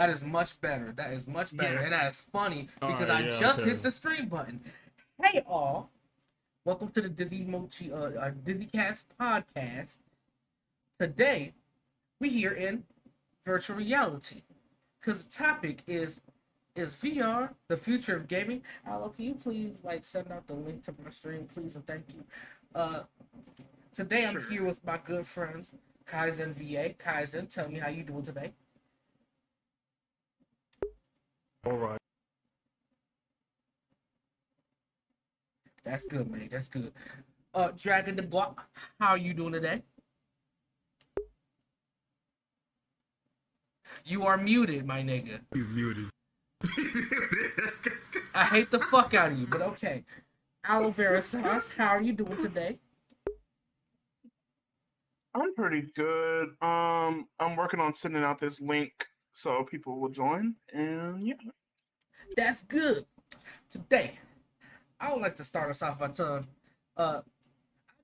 That is much better. That is much better. And Yes. that is funny All because right, I yeah, just okay. hit the stream button. Hey all, welcome to the Dizzycast Podcast. Today, we here in virtual reality. Because the topic is VR the future of gaming? Alo, can you please send out the link to my stream, please, and thank you. Uh Today I'm Sure. here with my good friends Kaizen VA. Kaizen, tell me how you doing today. All right. That's good, man. That's good. Dragon the Block, how are you doing today? You are muted, my nigga. He's muted. I hate the fuck out of you, but okay. Aloe Vera Sauce, how are you doing today? I'm pretty good. I'm working on sending out this link so people will join, and yeah. That's good. Today, I would like to start us off by telling, I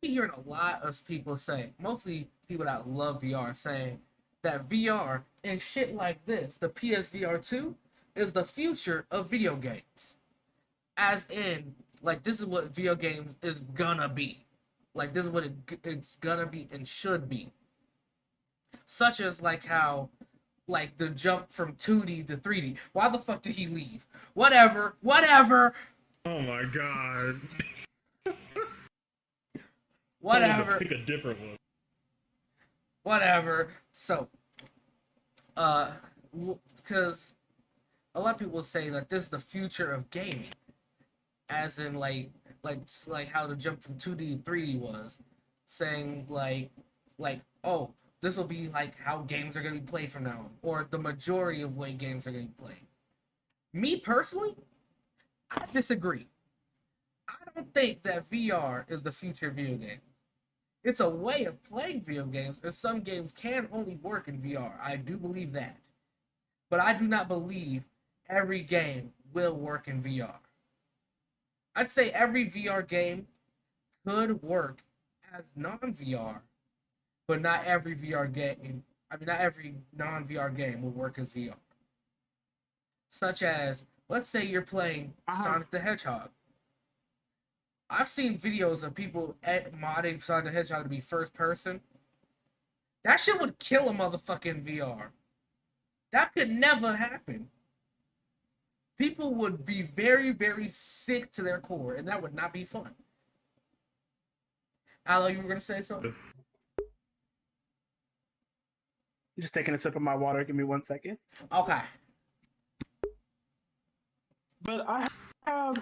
be hearing a lot of people say, mostly people that love VR, saying that VR and shit like this, the PSVR 2, is the future of video games. As in, this is what video games is gonna be. This is what it's gonna be and should be. Such as, how, the jump from 2D to 3D. Why the fuck did he leave? Whatever. Oh my god. Whatever. Pick a different one. Whatever. So, because a lot of people say that this is the future of gaming, as in how the jump from 2D to 3D was, saying oh, this will be how games are gonna be played from now on, or the majority of way games are gonna be played. Me personally, I disagree. I don't think that VR is the future of video games. It's a way of playing video games, and some games can only work in VR. I do believe that. But I do not believe every game will work in VR. I'd say every VR game could work as non-VR, but not every VR game, not every non-VR game will work as VR. Such as, let's say you're playing Sonic the Hedgehog. I've seen videos of people modding Sonic the Hedgehog to be first person. That shit would kill a motherfucking VR. That could never happen. People would be very, very sick to their core, and that would not be fun. Alo, you were going to say something? Just taking a sip of my water. Give me 1 second. Okay. But I have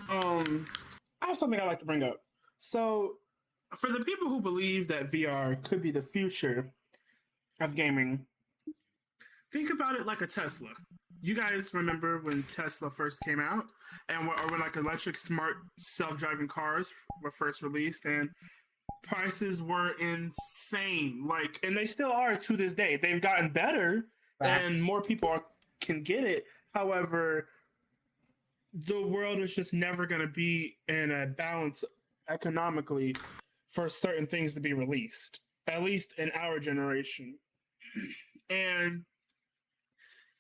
something I'd like to bring up. So, for the people who believe that VR could be the future of gaming, think about it like a Tesla. You guys remember when Tesla first came out, and when electric smart self-driving cars were first released, and prices were insane. And they still are to this day. They've gotten better, and more people can get it. However, the world is just never going to be in a balance economically for certain things to be released, at least in our generation. And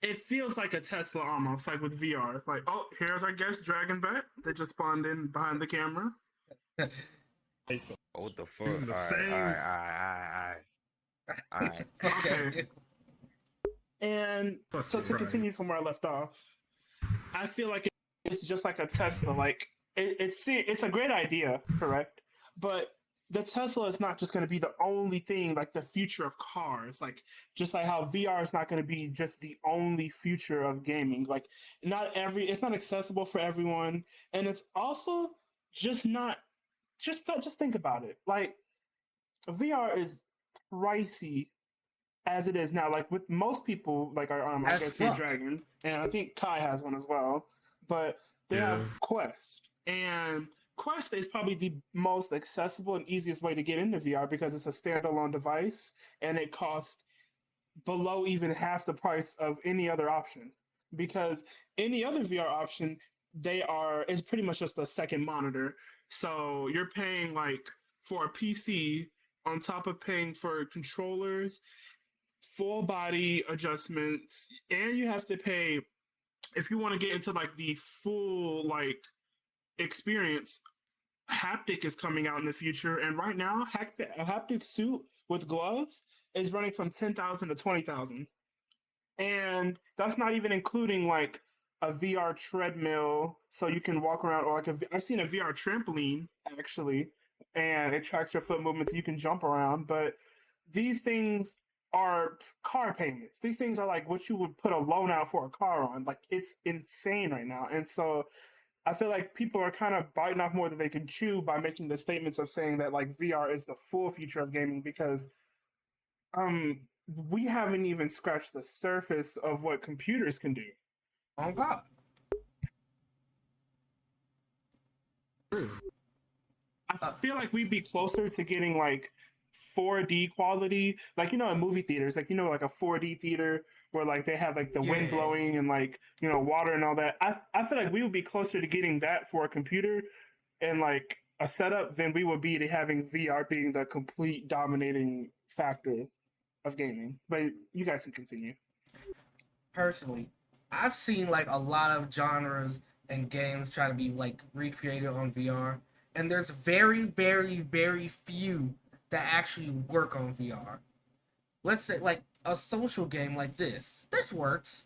it feels like a Tesla almost, with VR. It's oh, here's our guest Dragon Bet that just spawned in behind the camera. Oh, what the fuck? Using the same- All right. Okay. And Fuck so you, to Brian. continue from where I left off, I feel like it's just like a Tesla. It's a great idea, correct? But the Tesla is not just going to be the only thing, the future of cars. Just like how VR is not going to be just the only future of gaming. It's not accessible for everyone, and it's also just not. Just think about it. VR is pricey as it is now. With most people, I guess here Dragon, and I think Kai has one as well. But they have Quest, and Quest is probably the most accessible and easiest way to get into VR because it's a standalone device and it costs below even half the price of any other option. Because any other VR option, is pretty much just a second monitor. So you're paying for a PC on top of paying for controllers full body adjustments, and you have to pay if you want to get into like the full like experience. Haptic is coming out in the future, and right now, a haptic suit with gloves is running from 10,000 to 20,000, and that's not even including like a VR treadmill, so you can walk around, or like I've seen a VR trampoline actually, and it tracks your foot movements. You can jump around, but these things are car payments. These things are like what you would put a loan out for a car on. Like it's insane right now, and so I feel like people are kind of biting off more than they can chew by making the statements of saying that like VR is the full future of gaming, because um we haven't even scratched the surface of what computers can do. Oh God. I feel like we'd be closer to getting like 4D quality, like in movie theaters, like like a 4D theater where like they have like the wind Yeah. blowing and like water and all that. I feel like we would be closer to getting that for a computer and like a setup than we would be to having VR being the complete dominating factor of gaming. But you guys can continue. Personally, I've seen like a lot of genres and games try to be like recreated on VR, and there's very, very, very few that actually work on VR. Let's say like a social game like this. This works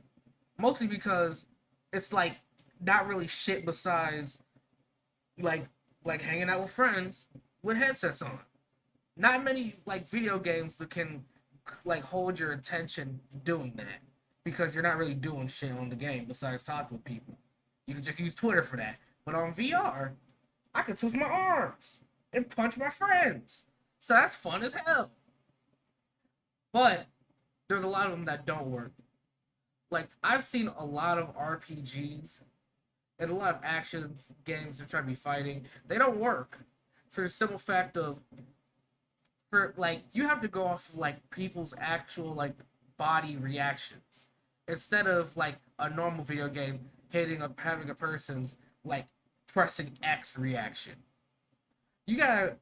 mostly because it's like not really shit besides like hanging out with friends with headsets on. Not many like video games that can like hold your attention doing that, because you're not really doing shit on the game besides talking with people. You can just use Twitter for that. But on VR, I can twist my arms and punch my friends. So that's fun as hell. But there's a lot of them that don't work. Like I've seen a lot of RPGs and a lot of action games that try to be fighting. They don't work for the simple fact of, for like, you have to go off of like people's actual like body reactions instead of like a normal video game having a person's like pressing X reaction. You gotta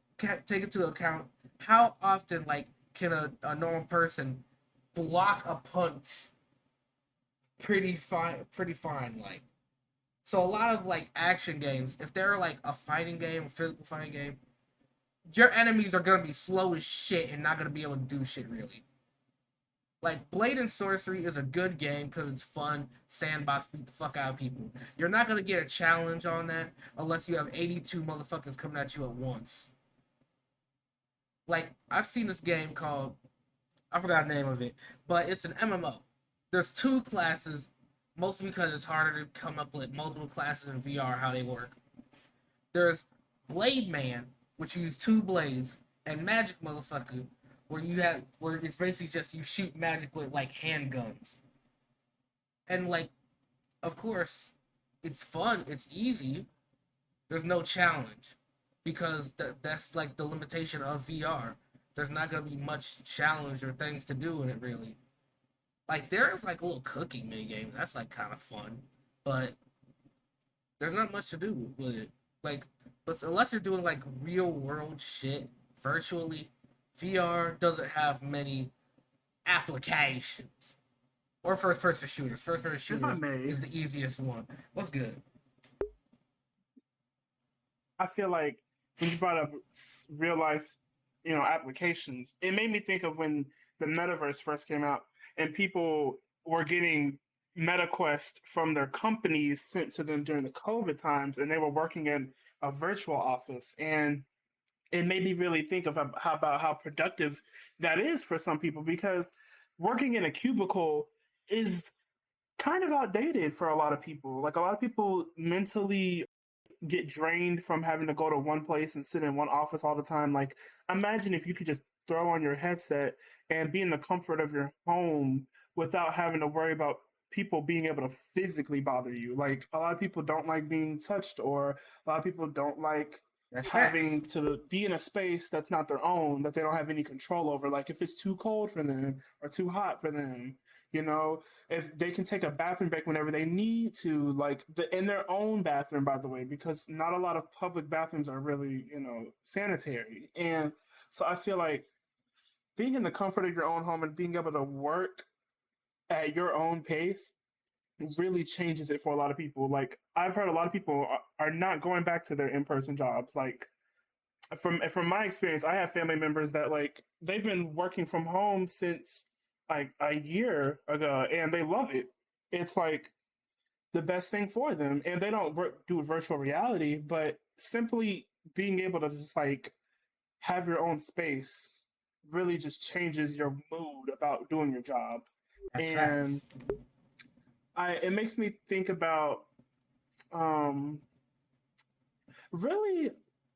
take into account how often like can a normal person block a punch pretty fine like. So a lot of like action games, if they're like a fighting game, a physical fighting game, your enemies are gonna be slow as shit and not gonna be able to do shit really. Like Blade and Sorcery is a good game because it's fun, sandbox, beat the fuck out of people. You're not gonna get a challenge on that unless you have 82 motherfuckers coming at you at once. Like I've seen this game called, I forgot the name of it, but it's an MMO. There's 2 classes, mostly because it's harder to come up with multiple classes in VR how they work. There's Blade Man, which you use 2 blades, and Magic Motherfucker, where it's basically just you shoot magic with like handguns. And like, of course, it's fun, it's easy. There's no challenge because that's like the limitation of VR. There's not gonna be much challenge or things to do in it really. Like there's like a little cooking mini game that's like kind of fun, but there's not much to do with it. Like, but unless you're doing like real world shit virtually, VR doesn't have many applications. Or first person shooters. First person shooters is the easiest one. What's good? I feel like when you brought up real life, applications, it made me think of when the metaverse first came out and people were getting MetaQuest from their companies sent to them during the COVID times, and they were working in a virtual office. And it made me really think of how productive that is for some people, because working in a cubicle is kind of outdated for a lot of people. Like a lot of people mentally get drained from having to go to one place and sit in one office all the time. Like imagine if you could just throw on your headset and be in the comfort of your home without having to worry about people being able to physically bother you. Like a lot of people don't like being touched, or a lot of people don't like having to be in a space that's not their own, that they don't have any control over. Like if it's too cold for them or too hot for them, if they can take a bathroom break whenever they need to, like in their own bathroom, by the way, because not a lot of public bathrooms are really, sanitary. And so I feel like being in the comfort of your own home and being able to work at your own pace really changes it for a lot of people. Like I've heard a lot of people are not going back to their in-person jobs. Like from my experience, I have family members that like they've been working from home since like a year ago, and they love it. It's like the best thing for them, and they don't do virtual reality, but simply being able to just like have your own space really just changes your mood about doing your job. That's facts. And I it makes me think about um really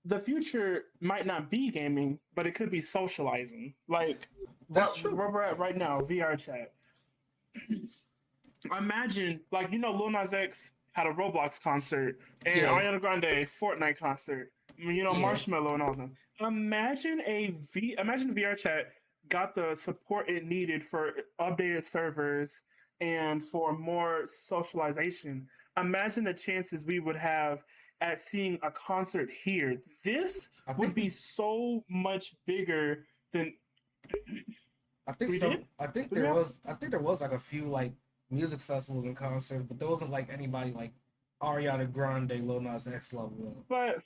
the future might not be gaming, but it could be socializing. Like That's true. where we're at right now, VR chat. Imagine, like, Lil Nas X had a Roblox concert and Yeah. Ariana Grande Fortnite concert. Yeah. Marshmello and all of them. Imagine VR chat got the support it needed for updated servers and for more socialization. Imagine the chances we would have at seeing a concert here. This I would think be so much bigger than I think we so. did. I think Yeah. there was like a few like music festivals and concerts, but there wasn't like anybody like Ariana Grande, Lil Nas X level. But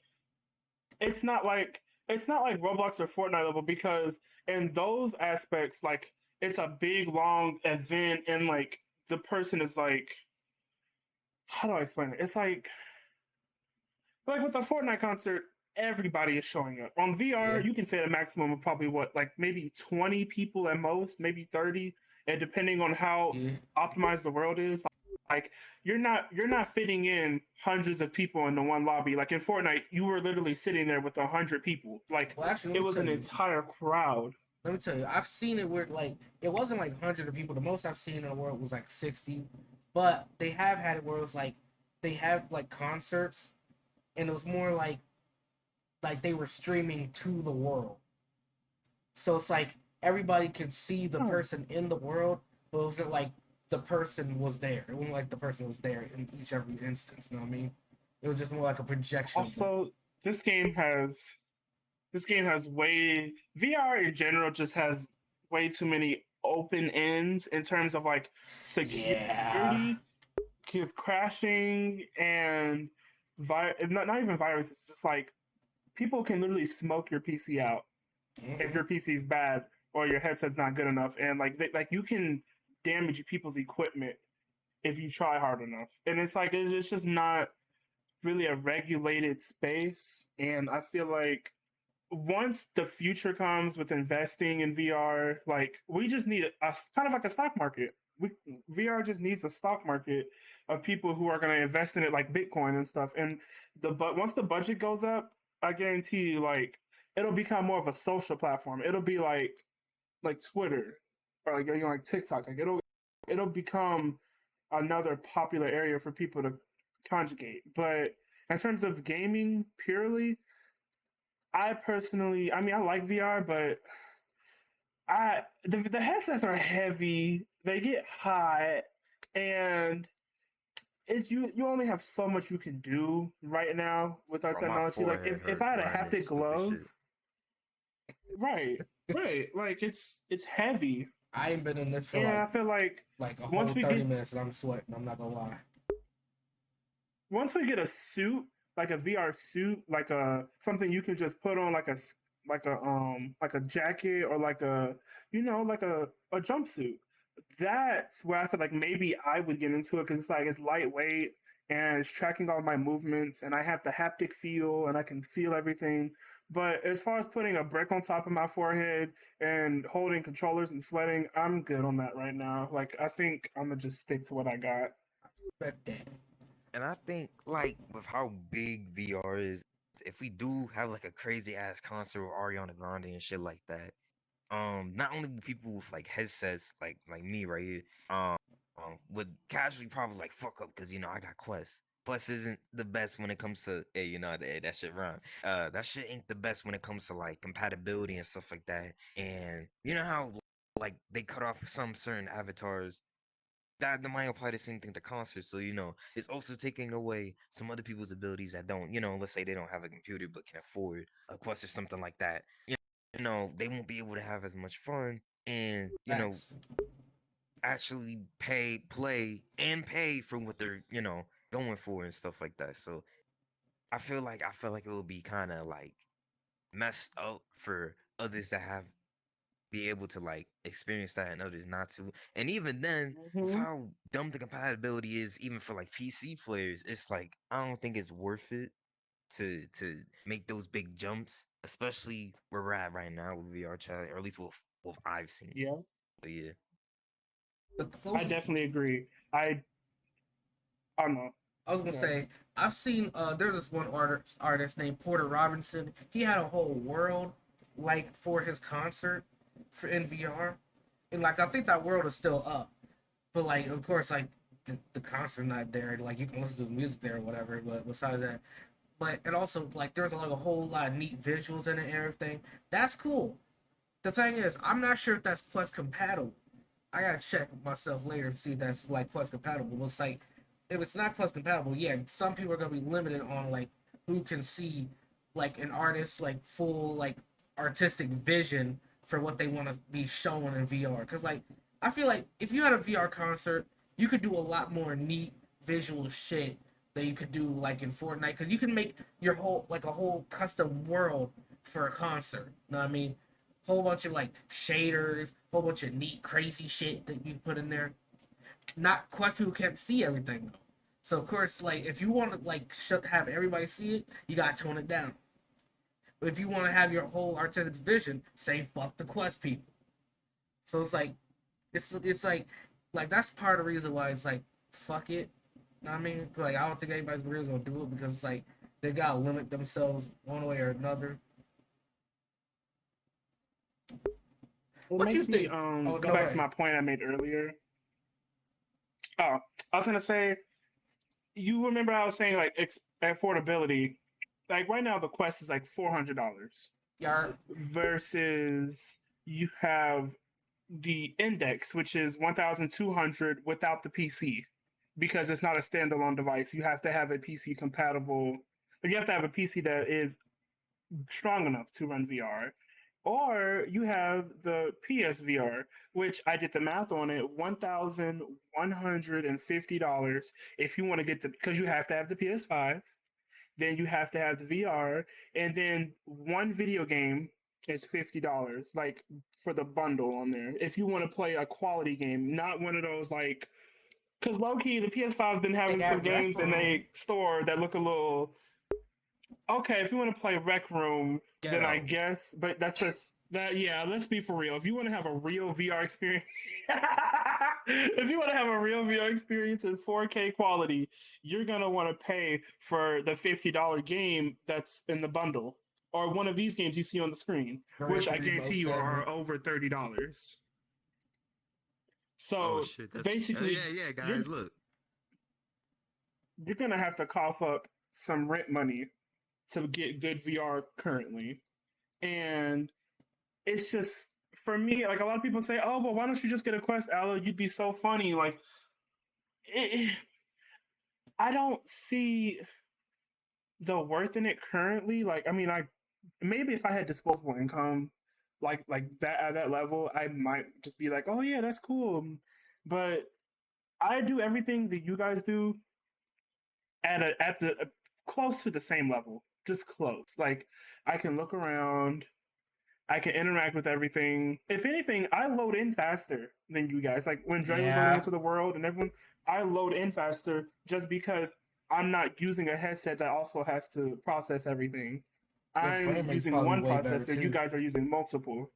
it's not like Roblox or Fortnite level, because in those aspects, like it's a big long event, and like the person is like, how do I explain it? It's like with a Fortnite concert, everybody is showing up. On VR, Yeah. you can fit a maximum of probably like maybe 20 people at most, maybe 30, and depending on how Yeah. optimized the world is, like you're not fitting in hundreds of people in the one lobby. Like in Fortnite, you were literally sitting there with 100 people. Like Well, actually, it was an entire crowd. let me tell you, I've seen it where like it wasn't like hundred of people. The most I've seen in the world was like 60, but they have had it where it was like they have like concerts, and it was more like they were streaming to the world. So it's like everybody could see the person in the world, but it wasn't like the person was there. It wasn't like the person was there in each every instance. You know what I mean? It was just more like a projection. Also, this game has way VR in general just has way too many open ends in terms of like security. Is crashing and not even virus. It's just like people can literally smoke your PC out if your PC is bad or your headset's not good enough, and like you can damage people's equipment if you try hard enough. And it's like it's just not really a regulated space. And I feel like once the future comes with investing in VR, like we just need a kind of like a stock market. VR just needs a stock market of people who are going to invest in it, like Bitcoin and stuff. And once the budget goes up, I guarantee you, like it'll become more of a social platform. It'll be like Twitter or like TikTok. Like it'll become another popular area for people to conjugate. But in terms of gaming purely, I personally, I mean, I like VR, but the headsets are heavy. They get hot, and you only have so much you can do right now with our Bro, my technology. Like forehead if hurt I had a wearing this haptic stupid glove, shit. right, like it's heavy, I ain't been in this for and I feel like like a whole once we 30 get minutes and I'm sweating. I'm not gonna lie. once we get a suit, like a VR suit, like a something you can just put on like a jacket or like a like a jumpsuit. That's where I feel like maybe I would get into it, because it's like it's lightweight and it's tracking all my movements, and I have the haptic feel and I can feel everything. But as far as putting a brick on top of my forehead and holding controllers and sweating, I'm good on that right now. Like I think I'm gonna just stick to what I got. Respect that. And I think like with how big VR is, if we do have like a crazy ass concert with Ariana Grande and shit like that, not only will people with like headsets like me right here, would casually probably like fuck up because I got Quest. Plus isn't the best when it comes to that shit rhyme. That shit ain't the best when it comes to like compatibility and stuff like that. And you know how like they cut off some certain avatars, that might apply the same thing to concerts. So it's also taking away some other people's abilities that don't, let's say they don't have a computer but can afford a Quest or something like that. they won't be able to have as much fun and Facts. actually pay for what they're going for and stuff like that. So I feel like it would be kind of like messed up for others to have be able to like experience that and others not to. And even then, with Hmm. how dumb the compatibility is, even for like PC players, it's like I don't think it's worth it to make those big jumps, especially where we're at right now with VR chat, or at least what I've seen. Yeah, But yeah, The I closest definitely agree. I don't know. I was gonna Yeah. say, I've seen there's this one artist named Porter Robinson. He had a whole world like for his concert for in VR, and like I think that world is still up. But like of course like the concert's not there. Like you can listen to the music there or whatever. But besides that, but and also like there's like a whole lot of neat visuals in it and everything. That's cool. The thing is, I'm not sure if that's Quest compatible. I gotta check myself later to see if that's like Quest compatible. But it's like if it's not Quest compatible, yeah, some people are gonna be limited on like who can see like an artist's like full like artistic vision for what they want to be shown in VR. Because like I feel like if you had a VR concert, you could do a lot more neat visual shit that you could do like in Fortnite. Because you can make your whole like a whole custom world for a concert. You know what I mean? Whole bunch of like shaders, whole bunch of neat crazy shit that you put in there. Not Quest people can't see everything though. So of course, like if you want to like have everybody see it, you gotta tone it down. But if you want to have your whole artistic vision, say fuck the Quest people. So it's like, it's like that's part of the reason why it's like fuck it. You know what I mean? Like I don't think anybody's really gonna do it because it's like they gotta limit themselves one way or another. It What you makes me think? Oh go no back to way. my point I made earlier. Oh, I was gonna say, you remember I was saying like affordability. Like right now, the Quest is like $400 Yeah, versus you have the Index, which is 1,200 without the PC, because it's not a standalone device. You have to have a PC compatible. You have to have a PC that is strong enough to run VR. Or you have the PSVR, which I did the math on it, $1,150 if you want to get because you have to have the PS5, then you have to have the VR, and then one video game is $50, like for the bundle on there. If you want to play a quality game, not one of those like, because low key the PS5 has been they having some got Rec games in Room. a store that look a little okay. If you want to play Rec Room, then I ghetto. guess, but that's just that. Yeah, let's be for real. If you want to have a real VR experience, if you want to have a real VR experience in 4K quality, you're gonna want to pay for the $50 game that's in the bundle, or one of these games you see on the screen, Gran which I guarantee Turismo you 7. are over $30. Oh So shit, that's basically, yeah, you're guys. Look, you're gonna have to cough up some rent money to get good VR currently, and it's just for me. Like a lot of people say, "Oh, well, why don't you just get a Quest, Aloe? You'd be so funny." Like, it, I don't see the worth in it currently. Like, I mean, I maybe if I had disposable income, like that at that level, I might just be like, "Oh yeah, that's cool." But I do everything that you guys do at the close to the same level, just close. Like I can look around, I can interact with everything. If anything, I load in faster than you guys. Like when Dre was loading Yeah, into the world and everyone, I load in faster just because I'm not using a headset that also has to process everything. the I'm frame rate's using probably one way better processor, you too. guys are using multiple.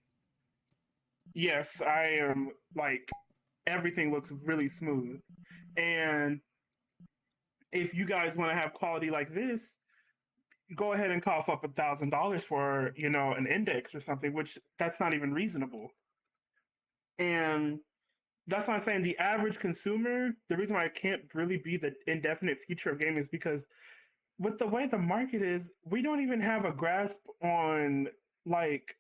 Yes, I am like everything looks really smooth. And if you guys want to have quality like this, go ahead and cough up $1,000 for an index or something, which that's not even reasonable. And that's why I'm saying the average consumer, the reason why it can't really be the indefinite future of gaming is because with the way the market is, we don't even have a grasp on like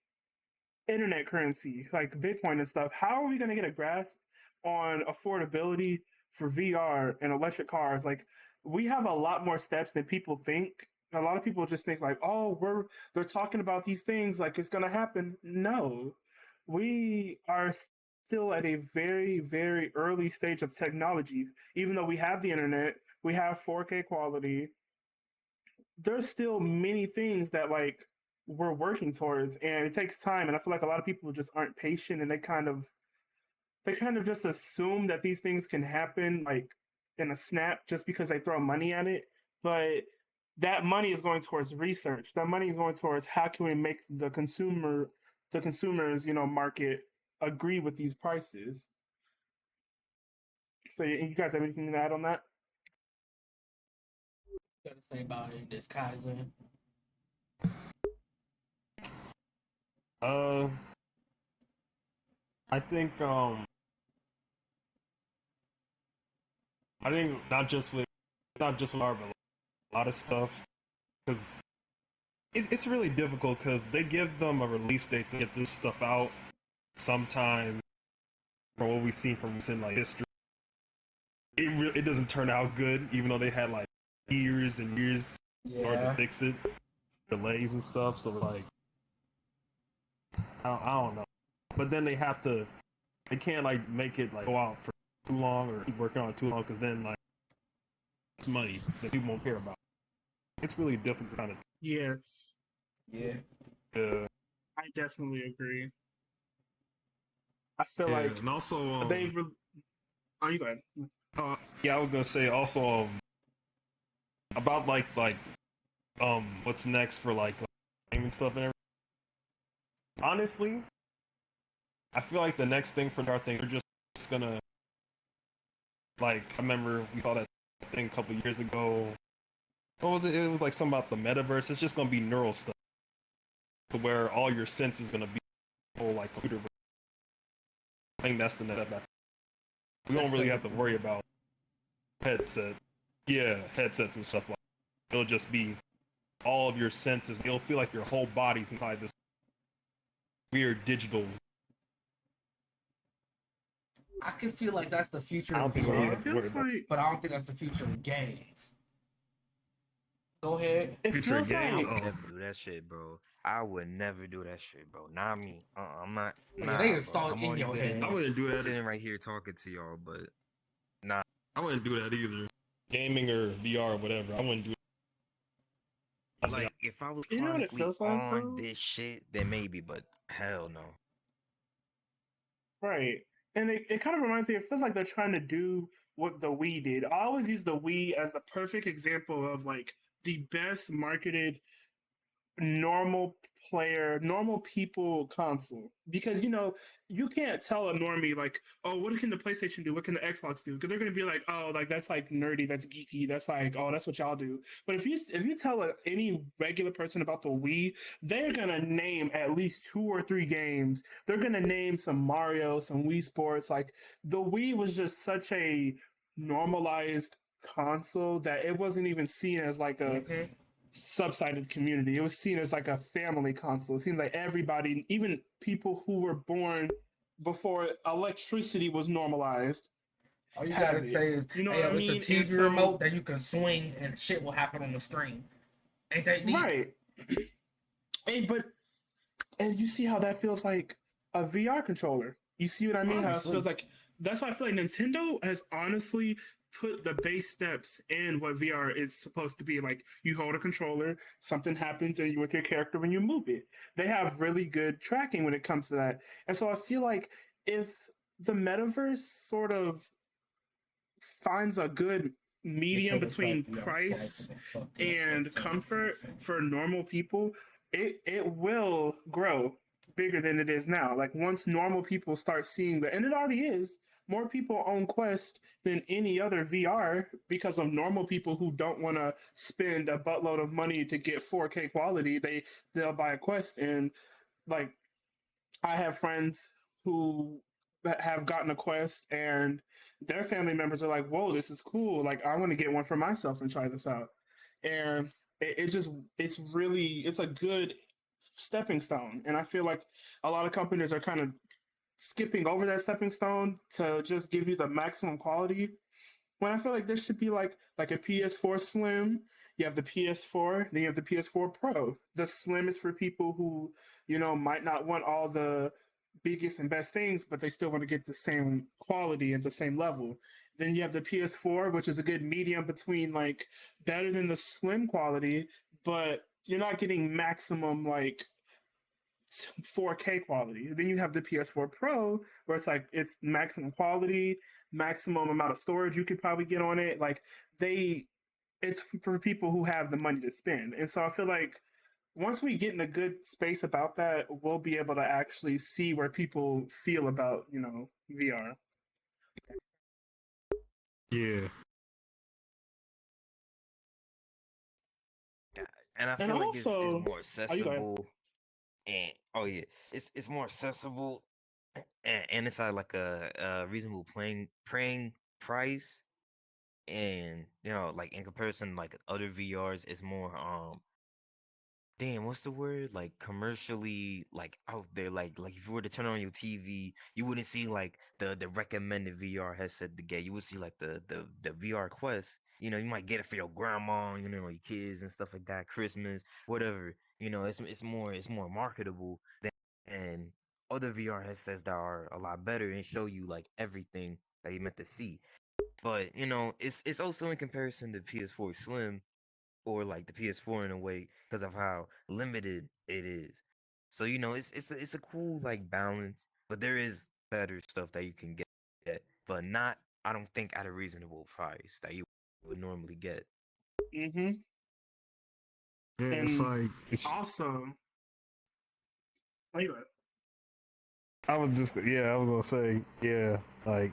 internet currency, like Bitcoin and stuff. How are we going to get a grasp on affordability for VR and electric cars? Like, we have a lot more steps than people think A lot of people just think like, oh, they're talking about these things like it's gonna happen. No, we are still at a very, very early stage of technology. Even though we have the internet, we have 4K quality, there's still many things that like we're working towards, and it takes time. And I feel like a lot of people just aren't patient, and they kind of just assume that these things can happen like in a snap just because they throw money at it. But that money is going towards research. That money is going towards how can we make the consumers, market agree with these prices. So you guys have anything to add on that? Got to say about it, this Kaizen. Uh, I think not just with our, but a lot of stuff, because it's really difficult because they give them a release date to get this stuff out sometime. From what we've seen from recent like history, it doesn't turn out good, even though they had like years and years in order to Yeah. fix it, delays and stuff. So like, I don't know, but then they can't like make it like go out for too long or keep working on it too long, because then like it's money that people won't care about. It's really difficult kind of. Yes, Yeah. I definitely agree. I feel Yeah, like and also oh, you go ahead. yeah, I was gonna say also about what's next for like gaming stuff and everything. Honestly, I feel like the next thing for our thing, they're just gonna, like, I remember we saw that thing a couple years ago. What was it? It was like something about the metaverse. It's just gonna be neural stuff, to where all your senses gonna be whole like computer. I think that's the next step. We don't really have to worry about headset. Yeah, headsets and stuff like that. It'll just be all of your senses. It'll feel like your whole body's inside this weird digital. I can feel like that's the future I don't of think we're It gonna VR, have to worry feels about like but I don't think that's the future of games. Go ahead. it future feels games. like Never do that shit, bro. I would never do that shit, bro. Not me. I'm not. Yeah, Nah, they bro. install it I'm in only your good head. I enough wouldn't do that. sitting right here talking to y'all, but nah. I wouldn't do that either. Gaming or VR or whatever. I wouldn't do it. Like, if I was you know what it chronically feels like, on bro? this shit, then maybe, but hell no. Right. And it kind of reminds me, it feels like they're trying to do what the Wii did. I always use the Wii as the perfect example of like the best marketed normal normal people console. Because you can't tell a normie like, oh, what can the PlayStation do? What can the Xbox do? Because they're gonna be like, oh, like that's like nerdy, that's geeky, that's like, oh, that's what y'all do. But if you tell any regular person about the Wii, they're gonna name at least 2 or 3 games. They're gonna name some Mario, some Wii Sports. Like the Wii was just such a normalized console that it wasn't even seen as like a Mhm. subsided community. It was seen as like a family console. It seemed like everybody, even people who were born before electricity was normalized, All you have gotta it. say is, You know "Hey, what I yo, it's a mean? And TV so, remote that you can swing and shit will happen on the screen." Ain't that neat? right. And you see how that feels like a VR controller. You see what I mean? How it Honestly. feels like that's why I feel like Nintendo has honestly put the base steps in what VR is supposed to be. Like you hold a controller, something happens, and you with your character when you move it. They have really good tracking when it comes to that. And so I feel like if the metaverse sort of finds a good You medium take a between selfie on price twice and fuck it up. and That's all I'm comfort saying. for normal people, it will grow bigger than it is now. Like once normal people start seeing and it already is, more people own Quest than any other VR because of normal people who don't want to spend a buttload of money to get 4K quality. They'll buy a Quest, and like I have friends who have gotten a Quest, and their family members are like, "Whoa, this is cool! Like, I want to get one for myself and try this out." And it's a good stepping stone. And I feel like a lot of companies are kind of skipping over that stepping stone to just give you the maximum quality. when I feel like there should be like a PS4 Slim. You have the PS4, then you have the PS4 Pro. The Slim is for people who, might not want all the biggest and best things, but they still want to get the same quality and the same level. Then you have the PS4, which is a good medium between like better than the Slim quality, but you're not getting maximum like 4K quality. Then you have the PS4 Pro, where it's maximum quality, maximum amount of storage you could probably get on it. It's for people who have the money to spend. And so I feel like once we get in a good space about that, we'll be able to actually see where people feel about, VR. Yeah. Yeah, and I And feel like it's also, more oh, you go ahead. accessible, and oh yeah, it's more accessible, and it's at like a reasonable playing price, and like in comparison, like other VRs, it's more damn, what's the word? Like commercially, like out there, like if you were to turn on your TV, you wouldn't see like the recommended VR headset to get. You would see like the VR Quest. You might get it for your grandma, your kids and stuff like that, Christmas, whatever. It's more marketable than other VR headsets that are a lot better and show you like everything that you meant to see. But it's also in comparison to PS4 Slim or like the PS4 in a way because of how limited it is. So it's a cool like balance, but there is better stuff that you can get, but not I don't think at a reasonable price that you would normally get. Mm-hmm. Yeah, it's And like also, oh, you go ahead. I was gonna say, yeah, like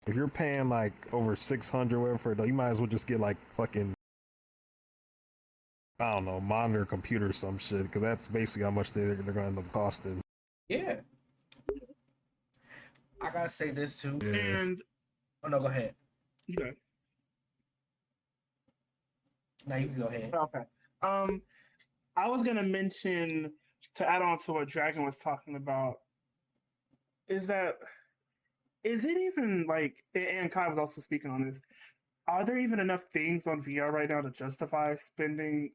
if you're paying like over 600 whatever for it, you might as well just get like fucking I don't know monitor computer or some shit because that's basically how much they're gonna end up costing. Yeah. I gotta say this too. Yeah. And Oh no, go ahead. you go ahead. Now you can go ahead. Okay. I was gonna mention to add on to what Dragon was talking about is it even like, and Kai was also speaking on this. Are there even enough things on VR right now to justify spending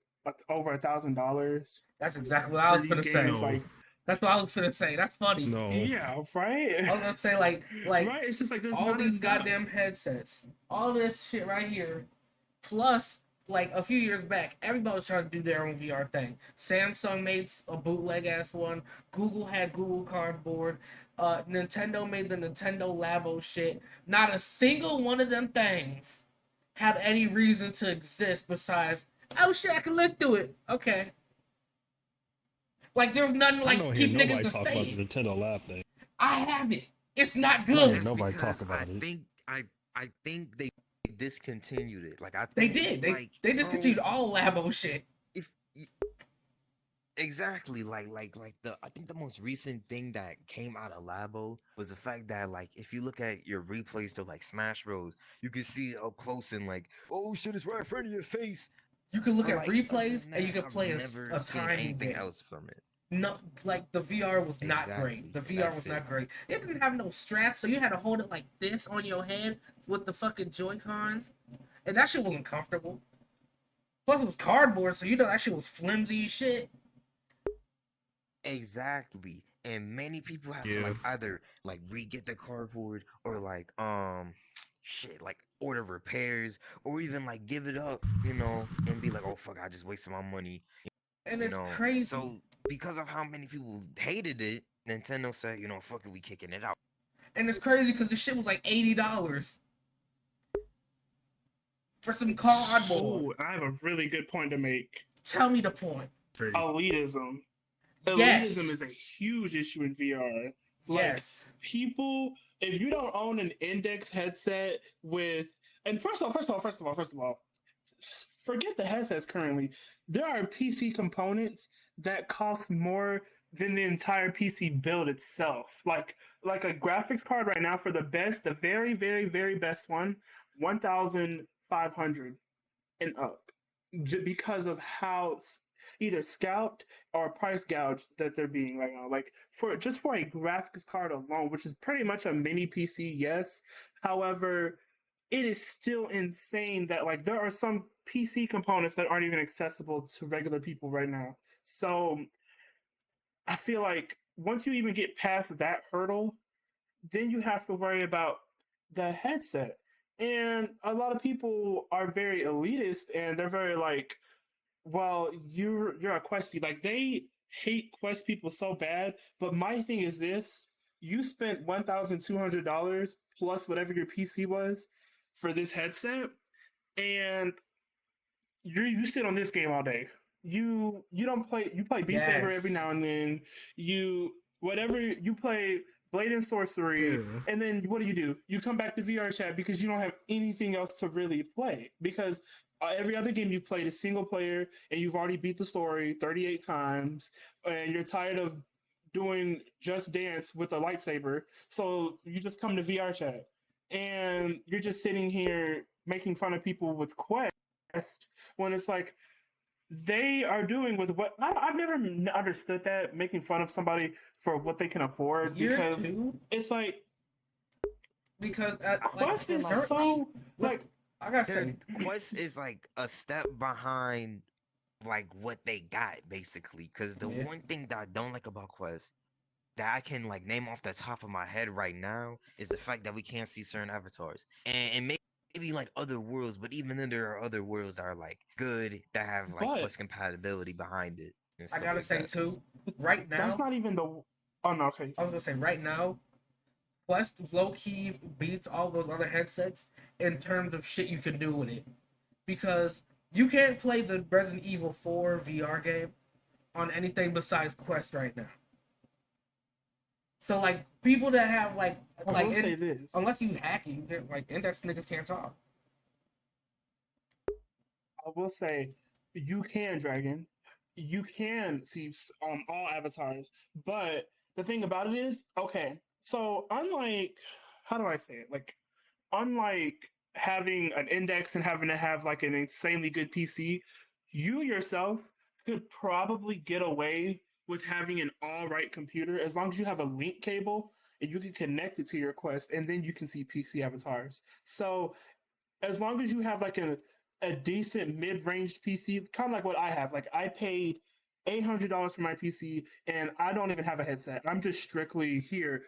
over $1,000 That's exactly what I for was these gonna say. games? No. Like, That's what I was gonna say. That's funny. No. yeah, right. I was gonna say like right. It's just like there's all not these enough. goddamn headsets, all this shit right here, plus like a few years back, everybody was trying to do their own VR thing. Samsung made a bootleg ass one. Google had Google Cardboard. Nintendo made the Nintendo Labo shit. Not a single one of them things had any reason to exist besides, oh shit, I can look through it. Okay. Like there's nothing I don't like hear keep niggas nobody to talk about stay. the Nintendo Lab thing. I have it. It's not I good. hear nobody Because talk about I it. think I think they discontinued it. Like I They think did. like They discontinued bro, all Labo shit. if exactly like I think the most recent thing that came out of Labo was the fact that like if you look at your replays to like Smash Bros, you can see up close and like oh shit, it's right in front of your face. You can look But at like other replays than and you that, can I've play never a seen timing anything game. else from it. No, like the VR was not great. Exactly, The and VR was that's not it. great. It didn't have no strap, so you had to hold it like this on your head with the fucking Joy Cons, and that shit wasn't comfortable. Plus, it was cardboard, so that shit was flimsy as shit. Exactly. And many people have to Yeah. like either like re-get the cardboard or like shit like order repairs or even like give it up, and be like, oh fuck, I just wasted my money, And it's crazy. So because of how many people hated it, Nintendo said, fuck it, we kicking it out. And it's crazy because the shit was like $80 for some cardboard. Oh, I have a really good point to make. Tell me the point. Elitism. Yes. Elitism is a huge issue in VR. Like, Yes. people, if you don't own an index headset and first of all, forget the headsets currently. There are PC components that cost more than the entire PC build itself. Like a graphics card right now for the very, very, very best one, 1,500 and up, because of how either scalped or price gouged that they're being right now. Like for a graphics card alone, which is pretty much a mini PC, yes. However, it is still insane that like there are some PC components that aren't even accessible to regular people right now. So I feel like once you even get past that hurdle, then you have to worry about the headset. And a lot of people are very elitist and they're very like, well, you're a Questie. Like they hate Quest people so bad. But my thing is this: you spent $1,200 plus whatever your PC was for this headset, and you sit on this game all day. You don't play. You play Beat Saber every Yes. now and then. You whatever you play Blade and Sorcery, Yeah. and then what do? You come back to VR chat because you don't have anything else to really play because every other game you played is single player and you've already beat the story 38 times and you're tired of doing Just Dance with a lightsaber, so you just come to VR chat and you're just sitting here making fun of people with Quest when it's like they are doing with what I've never understood that making fun of somebody for what they can afford Year because two, it's like because like Quest is like- currently, so like I gotta say, Quest is like a step behind like what they got basically. Because the Yeah. one thing that I don't like about Quest that I can like name off the top of my head right now is the fact that we can't see certain avatars. And maybe like other worlds, but even then there are other worlds that are like good that have like But- Quest compatibility behind it. And I stuff gotta like say that. too, right now, that's not even the oh no okay I was gonna say right now, Quest low key beats all those other headsets in terms of shit you can do with it, because you can't play the Resident Evil 4 VR game on anything besides Quest right now. So like people that have like I will say this unless you hack it, you get like index niggas can't talk. I will say you can Dragon you can see all avatars but the thing about it is okay so unlike how do I say it like unlike having an index and having to have like an insanely good PC, you yourself could probably get away with having an all right computer as long as you have a link cable and you can connect it to your Quest and then you can see PC avatars. So as long as you have like a decent mid-range PC, kind of like what I have. Like I paid $800 for my PC, and I don't even have a headset. I'm just strictly here,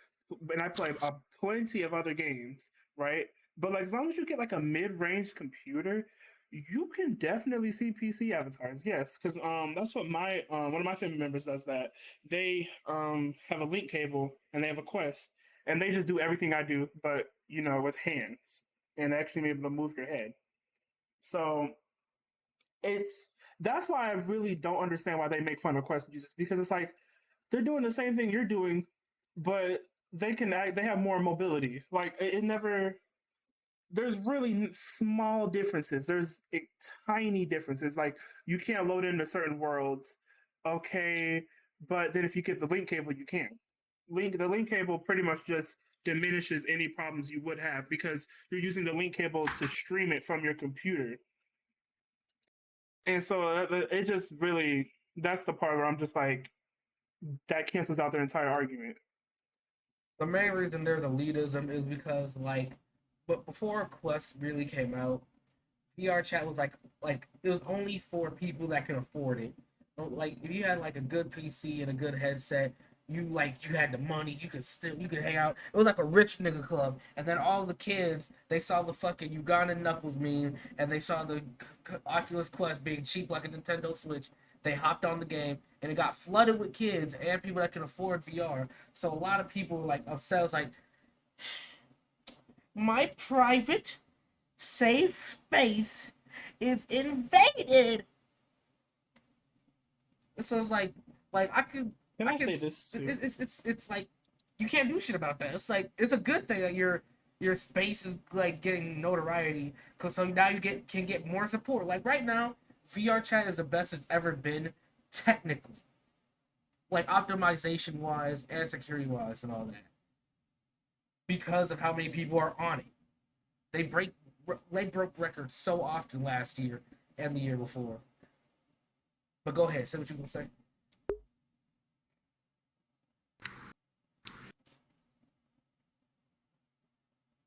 and I play plenty of other games, right? But like as long as you get like a mid-range computer, you can definitely see PC avatars. Yes, because that's what my one of my family members does. That they have a link cable and they have a Quest, and they just do everything I do, but with hands and actually be able to move your head. So it's that's why I really don't understand why they make fun of Quest users because it's like they're doing the same thing you're doing, but they have more mobility. Like it never. There's really small differences. There's tiny differences. Like you can't load into certain worlds, okay, but then if you get the link cable, you can. The link cable pretty much just diminishes any problems you would have because you're using the link cable to stream it from your computer. And so it just really that's the part where I'm just like that cancels out their entire argument. The main reason there's elitism is because like, but before Quest really came out, VR chat was like it was only for people that can afford it. Like if you had like a good PC and a good headset, you had the money, you could hang out. It was like a rich nigga club. And then all the kids they saw the fucking Ugandan Knuckles meme and they saw the Oculus Quest being cheap like a Nintendo Switch. They hopped on the game and it got flooded with kids and people that can afford VR. So a lot of people were like upset. It was like my private safe space is invaded. So it's like Can I could say this too? it's like you can't do shit about that. It's like it's a good thing that your space is like getting notoriety because so now you can get more support. Like right now, VR chat is the best it's ever been technically, like optimization wise and security wise and all that, because of how many people are on it. They break they broke records so often last year and the year before. But go ahead, say what you gonna say.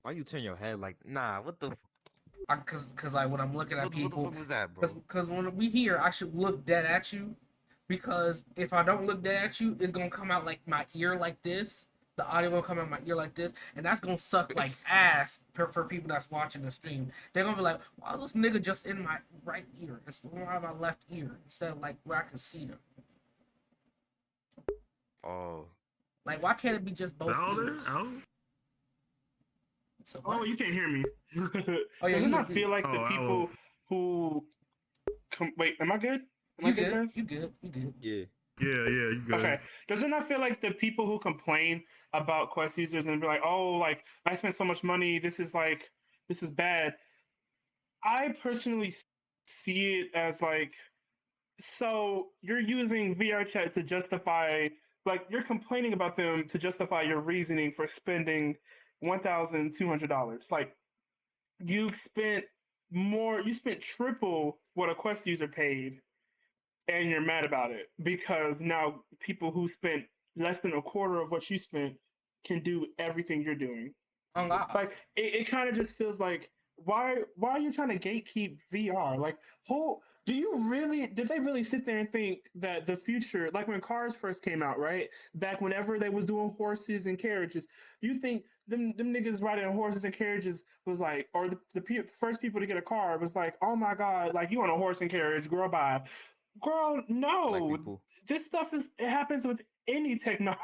Why you turn your head like? Nah, what the? Cause like when I'm looking at What the people, fuck was that, bro? cause when we here, I should look dead at you, because if I don't look dead at you, it's gonna come out like my ear like this. The audio will come out my ear like this, and that's gonna suck like ass for people that's watching the stream. They're gonna be like, "Why this nigga just in my right ear? It's my left ear instead of like where I can see them. Oh, Like, why can't it be just both ears?" So Oh, you can't hear me. Oh, yeah, Does it you not can- feel like the people who wait, am I good? Am I you good, good? guys? You good? You good? yeah. Yeah, you good. Okay. Does it not feel like the people who complain about Quest users and be like, oh, like I spent so much money, this is bad. I personally see it as like, so you're using VR chat to justify, like you're complaining about them to justify your reasoning for spending $1,200. Like you spent triple what a Quest user paid, and you're mad about it because now people who spent less than a quarter of what you spent can do everything you're doing. Oh, wow. Like it kind of just feels like why are you trying to gatekeep VR? Like did they really sit there and think that the future, like when cars first came out, right? Back whenever they was doing horses and carriages, you think them niggas riding on horses and carriages was like, or the first people to get a car was like, oh my god, like you on a horse and carriage, girl, bye. Girl, Black no. people. This stuff it happens with any technology.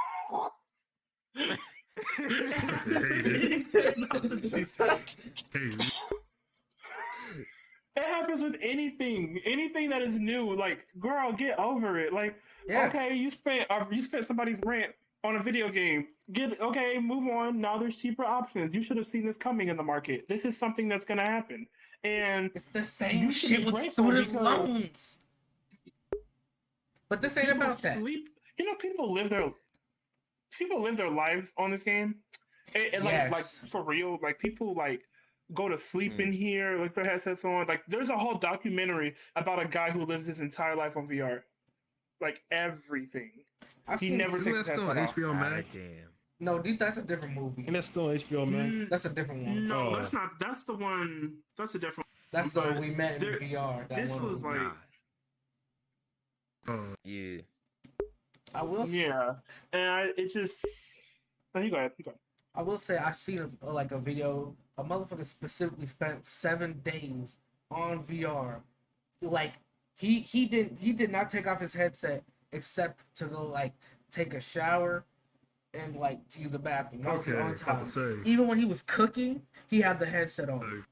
It happens with anything that is new. Like, girl, get over it. Like, Yeah. okay, you spent somebody's rent on a video game. Move on. Now there's cheaper options. You should have seen this coming in the market. This is something that's gonna happen, and It's the same you should shit be with grateful student because loans. But this ain't people about that. sleep. You know, people live their lives on this game, and Yes. like for real. Like people like go to sleep in here, like their headsets on. Like there's a whole documentary about a guy who lives his entire life on VR, like everything. I've He seen never Isn't takes that his still on headset off. HBO Ah, Max? damn. No, dude, that's a different movie. And that's still on HBO Max. That's a different one. No, Oh. that's not. That's the one. That's a different. That's But the we met in there- VR. That this one was movie. like, Oh, Yeah. I will. yeah, and it just. No, you go ahead. You go ahead. I will say I seen a video. A motherfucker specifically spent 7 days on VR. Like he did not take off his headset except to go like take a shower and like to use the bathroom. That was the only time. Even when he was cooking, he had the headset on.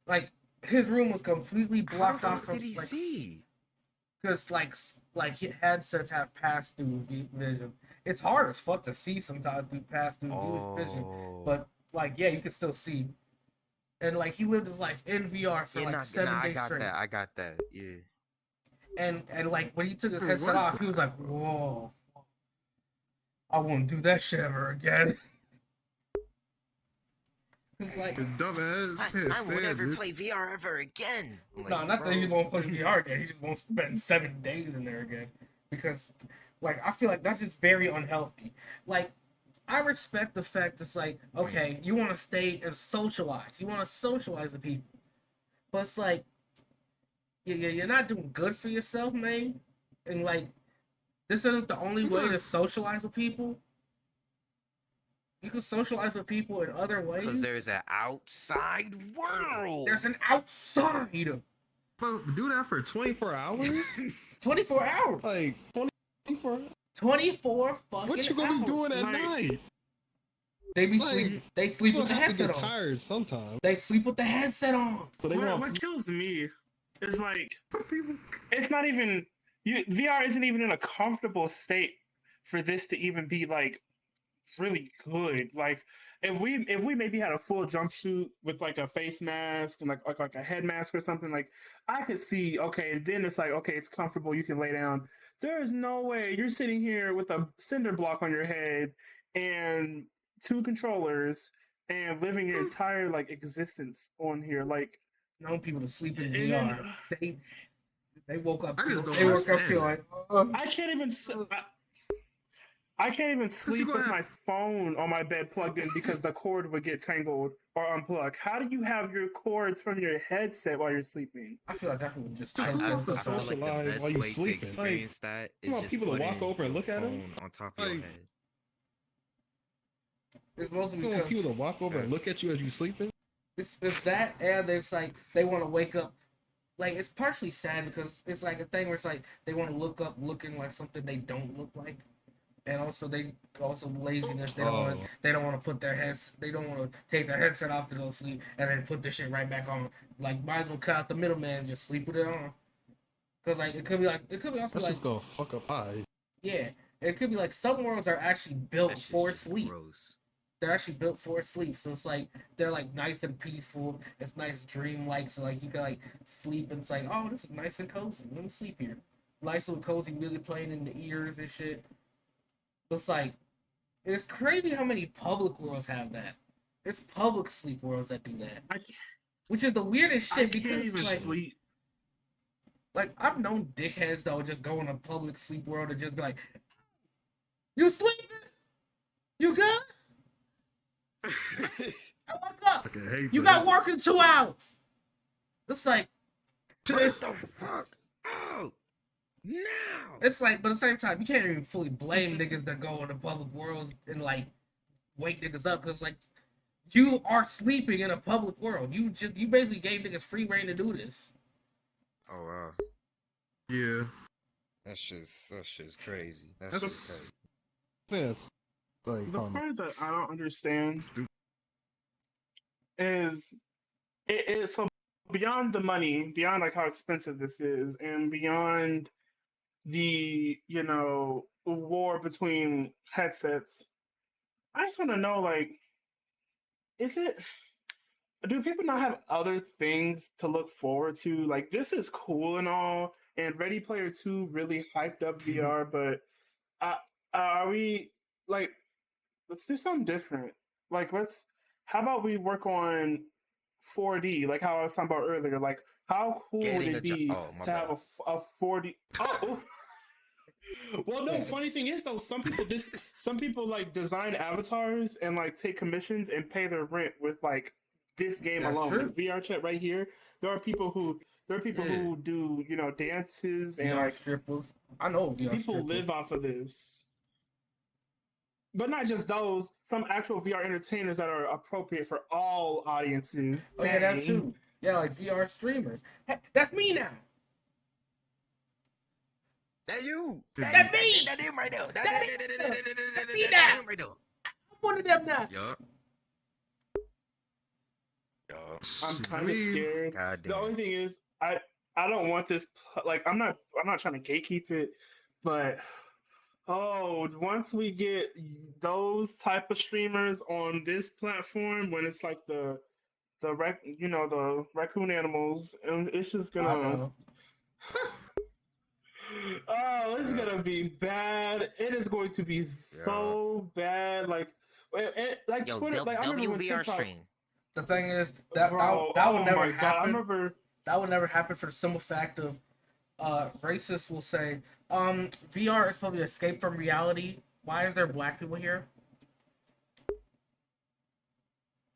Like his room was completely blocked How the off fuck from did he like, see? because headsets have pass through vision. It's hard as fuck to see sometimes through pass through vision, Oh. but like yeah, you can still see. And like he lived his life in VR for Yeah, like 7 days straight. I got that. Yeah. And like when he took his Dude, headset what? off, he was like, "Whoa, I won't do that shit ever again." It's like, dumbass. I won't ever play VR ever again. I'm like, no, not that he bro. won't play VR again. He just won't spend 7 days in there again because, like, I feel like that's just very unhealthy. Like, I respect the fact it's like, okay, you want to stay and socialize. You want to socialize with people, but it's like, you're not doing good for yourself, man. And like, this isn't the only way to socialize with people. You can socialize with people in other ways. Because there's an outside world. There's an outside. Bro, do that for 24 hours? 24 hours. Like 24 hours? 24 fucking What you gonna hours. be doing at Like- night? They be Like, sleep. They sleep You with the have to get headset on. tired sometimes. They sleep with the headset on. So they What want kills me is like people. it's not even VR isn't even in a comfortable state for this to even be like really good. Like if we maybe had a full jumpsuit with like a face mask and like a head mask or something, like I could see, okay, then it's like, okay, it's comfortable, you can lay down. There is no way you're sitting here with a cinder block on your head and 2 controllers and living your entire like existence on here. Like Known people to sleep in And VR. then- They woke up. I just don't They woke up understand feeling. I can't even. I can't even you sleep gonna with have- my phone on my bed plugged in because the cord would get tangled or unplugged. How do you have your cords from your headset while you're sleeping? I feel like that would just Who choke I, wants to them. feel like the socialize best while you way to sleeping? experience that you is want just people to putting walk over and your look at 'em? phone on top of your Like- head. It's mostly You want because people to walk over and look at you as you sleeping? it's that, and there's like they want to wake up. Like it's partially sad because it's like a thing where it's like they want to look up looking like something they don't look like, and also laziness. They Oh. don't want to put their heads. They don't want to take their headset off to go sleep and then put this shit right back on. Like might as well cut out the middleman and just sleep with it on. Cause like it could be also That's like just gonna fuck up eyes. yeah, it could be like some worlds are actually built That shit's for just sleep. gross. They're actually built for sleep, so it's like they're like nice and peaceful. It's nice dream-like, so like you can like sleep and it's like, oh, this is nice and cozy. Let me sleep here. Nice little cozy music playing in the ears and shit. It's like it's crazy how many public worlds have that. There's public sleep worlds that do that, I, which is the weirdest I shit can't because even like sleep. like I've known dickheads that would just go in a public sleep world and just be like, "You sleeping? You good? I woke up. I hate You that. got work in 2 hours." It's like, What the fuck? Oh, no. it's like, but at the same time, you can't even fully blame niggas that go into public worlds and like wake niggas up because like you are sleeping in a public world. You basically gave niggas free reign to do this. Oh wow, Yeah. that's just crazy. That's That's- just crazy. Yeah, it's like The part that I don't understand Stupid. is it is so beyond the money, beyond like how expensive this is, and beyond the war between headsets. I just want to know, like, do people not have other things to look forward to? Like, this is cool and all, and Ready Player 2 really hyped up VR, but are we like, let's do something different. Like, how about we work on 4D, like how I was talking about earlier? Like, how cool would Getting it a be oh, my to have bad. a 4D? Oh, well, no. Funny thing is, though, some people like design avatars and like take commissions and pay their rent with like this game That's alone. true. Like, VR chat right here. There are people who do dances and VR like strippers. I know VR people strippers. live off of this. But not just those, some actual VR entertainers that are appropriate for all audiences. Oh yeah, that Dang. too. Yeah, like VR streamers. Hey, that's me now. That you. That me. That him right there. That me. That me him now. right there. I'm one of them now. Yup. Yup. I'm I kind of mean, scared. God The damn. only thing is, I don't want this. Like, I'm not trying to gatekeep it, but once we get those type of streamers on this platform, when it's like the raccoon animals, and it's just I gonna. know. Oh, it's gonna be bad. It is going to be so bad. Like, like Yo, Twitter. Like, I remember when WVR TikTok. stream. The thing is that Bro, that oh would never my God, I happen. remember. That would never happen for the simple fact of racists will say, VR is probably escape from reality. Why is there black people here?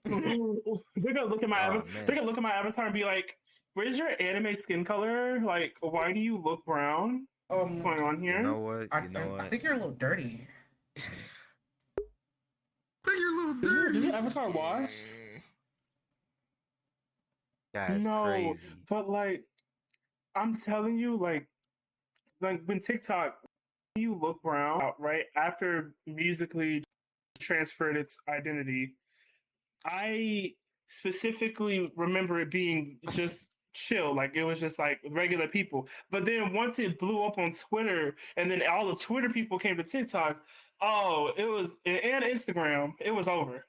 They're gonna look at my Oh, avatar. man. They're gonna look at my avatar and be like, "Where's your anime skin color? Like, why do you look brown? What's going on here?" You know what? I think you're a little dirty. I think you're a little Did dirty. your avatar wash? That's No, crazy. but like, I'm telling you, like when TikTok, you look brown, right after Musically transferred its identity. I specifically remember it being just chill, like it was just like regular people. But then once it blew up on Twitter, and then all the Twitter people came to TikTok, and Instagram, it was over.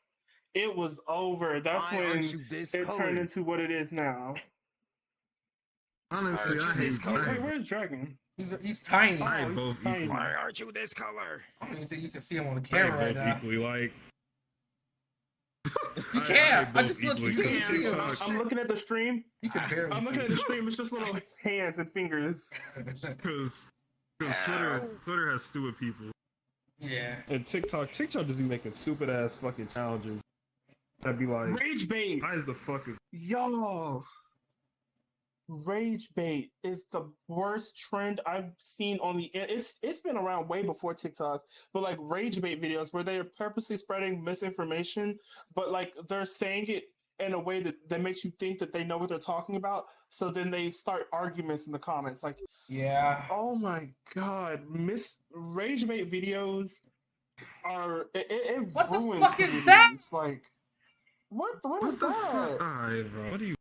It was over. That's Why when aren't you this it turned colored? into what it is now. Honestly, Aren't I you this hate. color? I Wait, hate where's Dragon? He's tiny. Oh, I hate he's both tiny. equally. Why aren't you this color? I don't even think you can see him on the I camera right hate both now. equally. Like, You I can't. hate I both just looked. equally You because can't see him. TikTok- I'm looking at the stream. You can barely I'm looking see at the stream. It's just little hands and fingers. Because Twitter has stupid people. Yeah. And TikTok just be making stupid ass fucking challenges. That'd be like, Rage bait. why is the fucking Yo. Rage bait is the worst trend I've seen on the it's been around way before TikTok, but like rage bait videos where they are purposely spreading misinformation, but like they're saying it in a way that makes you think that they know what they're talking about. So then they start arguments in the comments. Like, Yeah. oh my god, rage bait videos are it What the ruins fuck is that? communities. Like, what is the that? fuck? Alright, bro. What do you?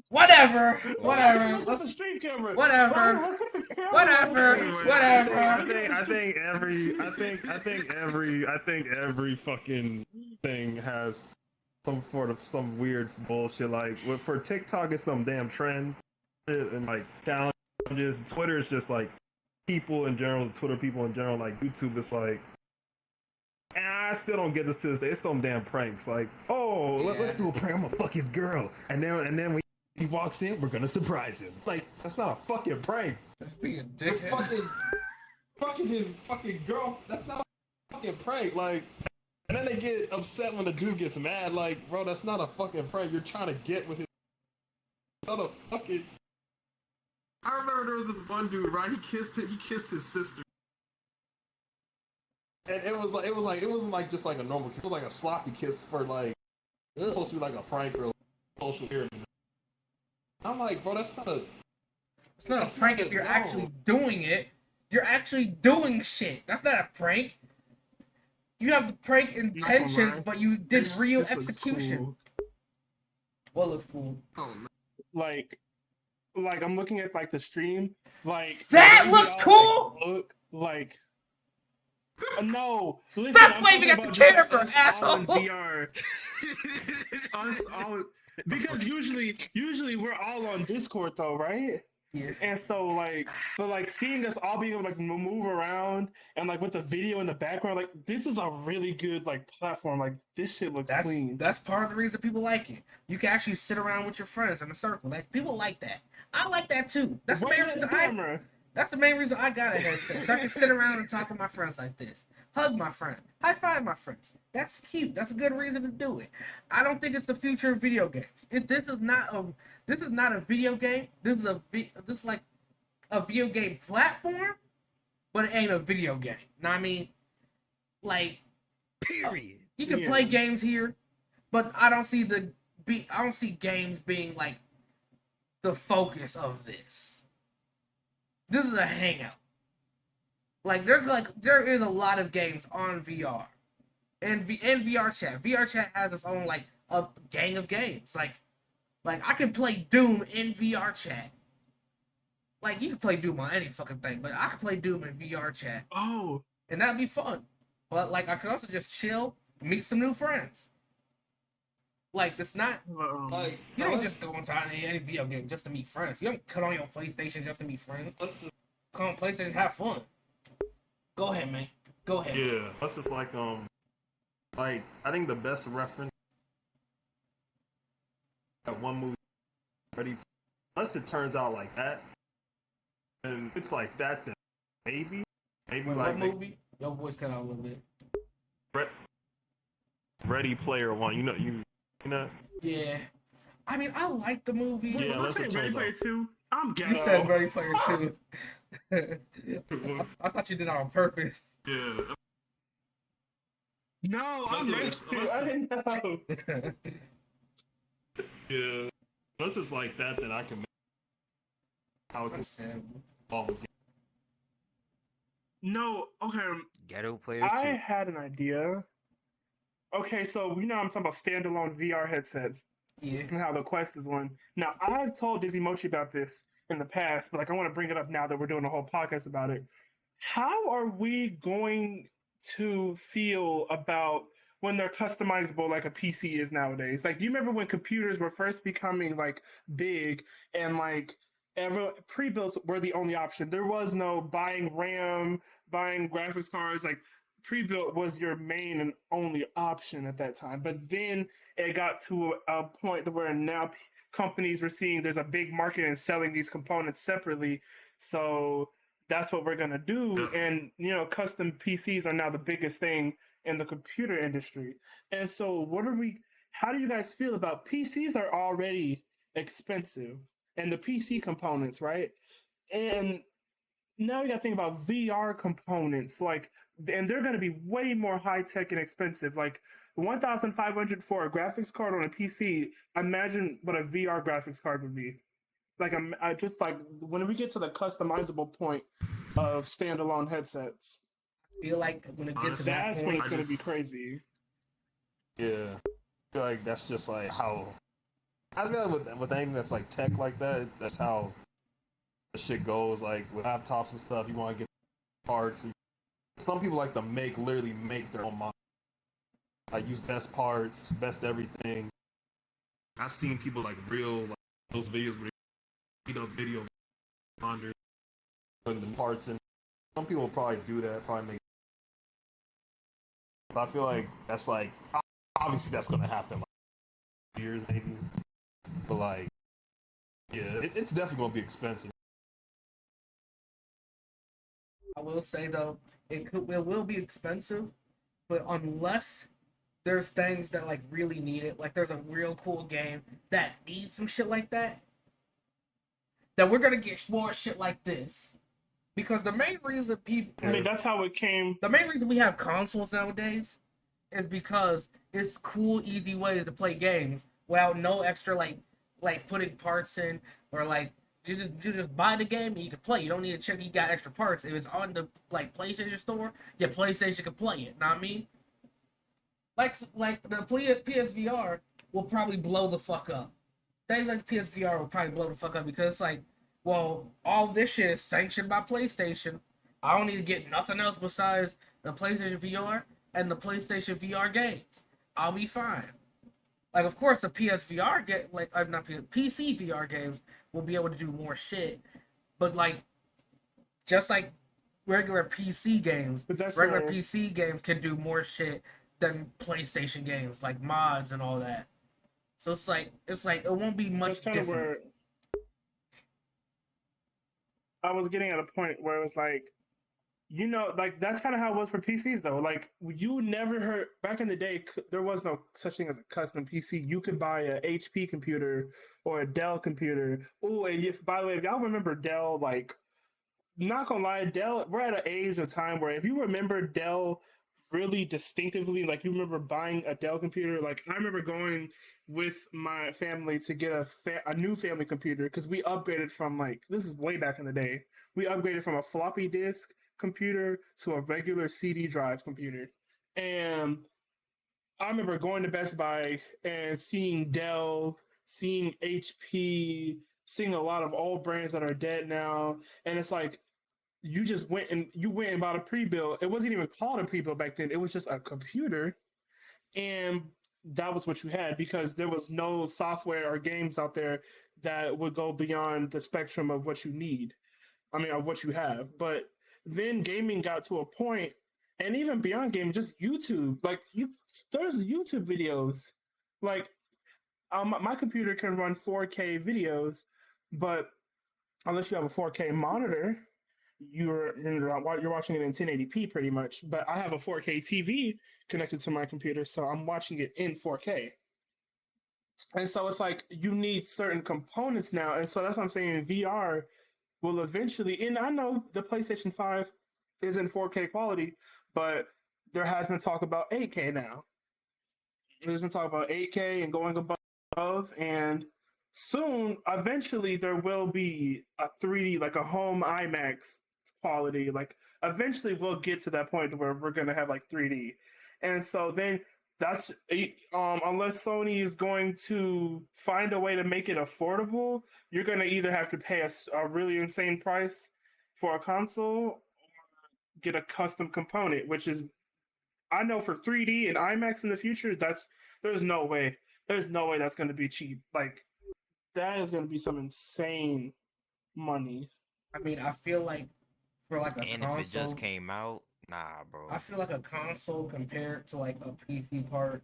Whatever. Look Whatever. at the stream camera. Whatever. Look at the camera. Whatever. Anyway, Whatever. I think every fucking thing has some weird bullshit. Like for TikTok, it's some damn trends and like challenges. Twitter is just like people in general. Twitter people in general. Like YouTube, it's like. And I still don't get this to this day. It's some damn pranks. Like, oh, let's do a prank. I'm gonna fuck his girl, and then when he walks in, we're gonna surprise him. Like, that's not a fucking prank. Being a You're dickhead. fucking his fucking girl. That's not a fucking prank. Like, and then they get upset when the dude gets mad. Like, bro, that's not a fucking prank. You're trying to get with his. Not a fucking. I remember there was this one dude, right? He kissed his sister. And it wasn't like just like a normal kiss. It was like a sloppy kiss for like supposed to be like a prank or social media. I'm like, bro, that's not a. It's not a prank if you're actually doing it. You're actually doing shit. That's not a prank. You have the prank intentions, but you did real execution. Cool. What looks cool? Oh, man. Like I'm looking at like the stream. Like that looks cool. Look like. No, listen, Stop waving at the camera, asshole. VR. Us all, because usually we're all on Discord though, right? Yeah. And so like seeing us all being able to like move around and like with the video in the background, like this is a really good like platform. Like this shit looks clean. That's part of the reason people like it. You can actually sit around with your friends in a circle. Like people like that. I like that too. That's the main reason That's the main reason I got a headset, so I can sit around and talk to my friends like this. Hug my friend. High five my friends. That's cute. That's a good reason to do it. I don't think it's the future of video games. This is not a video game. This is like a video game platform, but it ain't a video game. Know what I mean? Like, Period. you can play games here, but I don't see games being like the focus of this. This is a hangout. There is a lot of games on VR. And VR chat. VR chat has its own like a gang of games. Like I can play Doom in VR chat. Like you can play Doom on any fucking thing, but I can play Doom in VR chat. Oh. And that'd be fun. But like I could also just chill, meet some new friends. Like it's not Like you don't just go into any video game just to meet friends. You don't cut on your PlayStation just to meet friends. Let's just, Come on PlayStation and have fun. Go ahead, man. Go ahead. yeah, that's just like I think the best reference that one movie already, unless it turns out like that, and it's like that, then maybe Wait, like what movie? Your voice cut out a little bit. Ready Player One. You know. Yeah. I mean, I like the movie. Yeah, Let's say Ready Player 2. I'm ghetto. You said Ready Player 2. I thought you did it on purpose. Yeah. No, I'm Ready Player 2. I didn't know. Yeah. Unless it's like that, then I can make how it can evolve again. No, okay. Ghetto player I 2. had an idea. Okay, so we know I'm talking about standalone VR headsets Yeah. and how the Quest is one. Now, I've told Dizzy Mochi about this in the past, but like I want to bring it up now that we're doing a whole podcast about it. How are we going to feel about when they're customizable like a PC is nowadays? Like, do you remember when computers were first becoming like big and like pre-built were the only option? There was no buying RAM, buying graphics cards. Like pre-built was your main and only option at that time. But then it got to a point where now companies were seeing there's a big market in selling these components separately. So that's what we're gonna do. And custom PCs are now the biggest thing in the computer industry. And so, how do you guys feel about PCs? Are already expensive, and the PC components, right? And now you got to think about VR components, and they're going to be way more high tech and expensive. Like 1,500 for a graphics card on a PC. Imagine what a VR graphics card would be. Like I just like when we get to the customizable point of standalone headsets. I feel like when it gets to that That's when point, it's going to be crazy. Yeah, I feel like that's just like how. I feel like with anything that's like tech like that, that's how the shit goes. Like with laptops and stuff, you want to get parts. Some people like to literally make their own model. Like use best parts, best everything. I've seen people like those videos where they beat up video putting the parts in. Some people will probably do that, probably make. But I feel like that's like obviously that's gonna happen like years maybe. But like yeah, it's definitely gonna be expensive. I will say though, it will be expensive, but unless there's things that like really need it, like there's a real cool game that needs some shit like that, then we're gonna get more shit like this. Because the main reason that's how it came. The main reason we have consoles nowadays is because it's cool, easy ways to play games without no extra like putting parts in, or like you just buy the game and you can play. You don't need to check you got extra parts. If it's on the like PlayStation store, your PlayStation can play it. Know what I mean? Like the PSVR will probably blow the fuck up. Things like PSVR will probably blow the fuck up because it's like, well, all this shit is sanctioned by PlayStation. I don't need to get nothing else besides the PlayStation VR and the PlayStation VR games. I'll be fine. Like, of course, the PSVR not PC VR games will be able to do more shit, but like, just like regular PC games, PC games can do more shit than PlayStation games, like mods and all that. So it's like it won't be much different. Where I was getting at a point where it was like, like that's kind of how it was for PCs though. Like you never heard back in the day, there was no such thing as a custom PC. You could buy a HP computer or a Dell computer. Oh, and by the way, if y'all remember Dell, like, not gonna lie, Dell, we're at an age of time where if you remember Dell really distinctively, like you remember buying a Dell computer, like I remember going with my family to get a new family computer because we upgraded from this is way back in the day. We upgraded from a floppy disk computer to a regular CD drive computer. And I remember going to Best Buy and seeing Dell, seeing HP, seeing a lot of old brands that are dead now. And it's like, you went and bought a pre-built. It wasn't even called a pre-built back then. It was just a computer. And that was what you had because there was no software or games out there that would go beyond the spectrum of what you need. I mean, of what you have. But then gaming got to a point, and even beyond gaming, just YouTube. Like there's YouTube videos. Like my computer can run 4K videos, but unless you have a 4K monitor, you're watching it in 1080p pretty much. But I have a 4K TV connected to my computer, so I'm watching it in 4K. And so it's like you need certain components now, and so that's what I'm saying. VR will eventually, and I know the PlayStation 5 is in 4K quality, but there has been talk about 8K now. There's been talk about 8K and going above, and soon, eventually, there will be a 3D, like a home IMAX quality. Like, eventually, we'll get to that point where we're going to have, like, 3D. And so then, that's, unless Sony is going to find a way to make it affordable, you're going to either have to pay a really insane price for a console or get a custom component, which is, I know for 3D and IMAX in the future, there's no way that's going to be cheap. Like, that is going to be some insane money. I mean, I feel like for like a console, if it just came out, nah, bro. I feel like a console compared to like a PC part,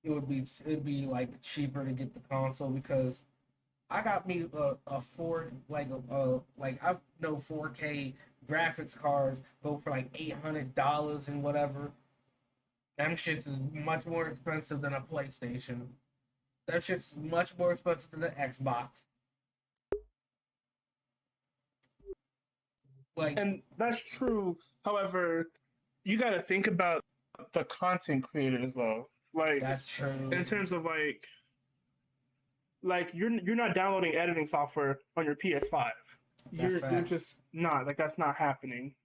it'd be like cheaper to get the console because I got me a 4 like I know 4K graphics cards go for like $800 and whatever. Them shits is much more expensive than a PlayStation. That shit's much more expensive than the Xbox. Like, And that's true. However, you got to think about the content creators though. Like that's true. in terms of like you're not downloading editing software on your PS5. You're just not, like, that's not happening.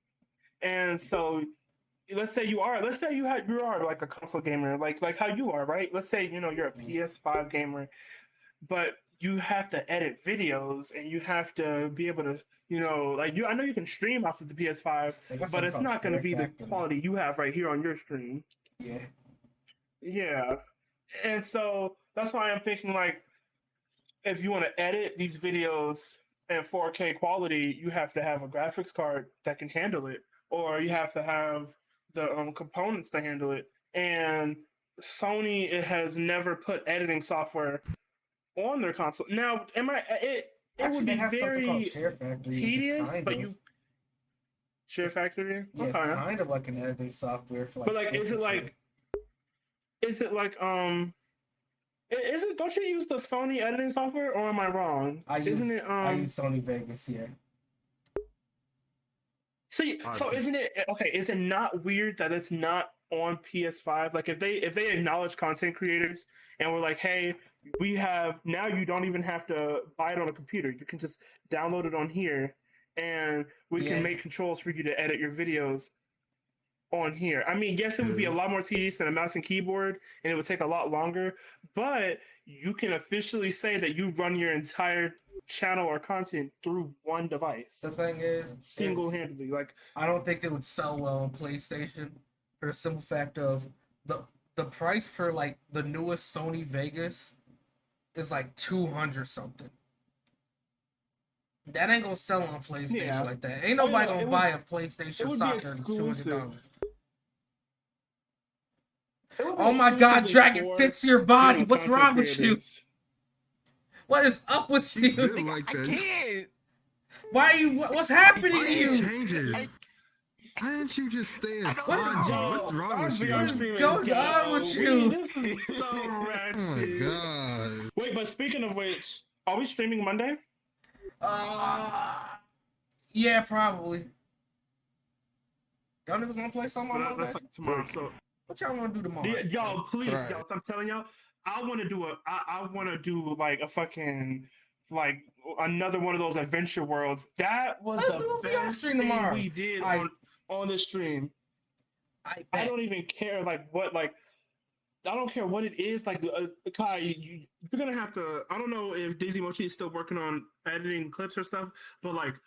And so let's say you are like a console gamer, like how you are, right? Let's say, you're a PS5 gamer, but you have to edit videos and you have to be able to, I know you can stream off of the PS5, but it's not going to be the quality you have right here on your stream. Yeah. Yeah. And so that's why I'm thinking, like, if you want to edit these videos in 4K quality, you have to have a graphics card that can handle it, or you have to have the components to handle it. And Sony, it has never put editing software on their console. Now, it would be very tedious, but you Share Factory? Yeah, it's kind of like an editing software for like. But like, is it like? Don't you use the Sony editing software, or am I wrong? I use Sony Vegas, yeah. See, so isn't it okay? Is it not weird that it's not on PS5? Like, if they acknowledge content creators and we're like, hey, we have now, you don't even have to buy it on a computer. You can just download it on here, and we can make controls for you to edit your videos on here. I mean, yes, it would be a lot more tedious than a mouse and keyboard, and it would take a lot longer, but you can officially say that you run your entire channel or content through one device. The thing is, single-handedly. Like, I don't think it would sell well on PlayStation for the simple fact of the price for like the newest Sony Vegas is like 200 something. That ain't gonna sell on PlayStation like that. Ain't nobody gonna buy a PlayStation Soccer for $200. Oh my God, Dragon, fix your body. What's wrong with you? What is up with you? I can't. Why are you? What's happening to you? Changes. Why didn't you just stay as Sanji? What's wrong with you? What's going on with you? This is so ratchet. Oh my God. Wait, but speaking of which, are we streaming Monday? Yeah, probably. Y'all niggas wanna play something on Monday? That's like tomorrow. So what y'all wanna do tomorrow? Y'all, please, y'all. I'm telling y'all, I want to do like a fucking, like, another one of those adventure worlds. That was the best thing we did on the stream. I don't even care like what, like, I don't care what it is. Like, Kai, you're gonna have to. I don't know if Daisy Mochi is still working on editing clips or stuff, but like,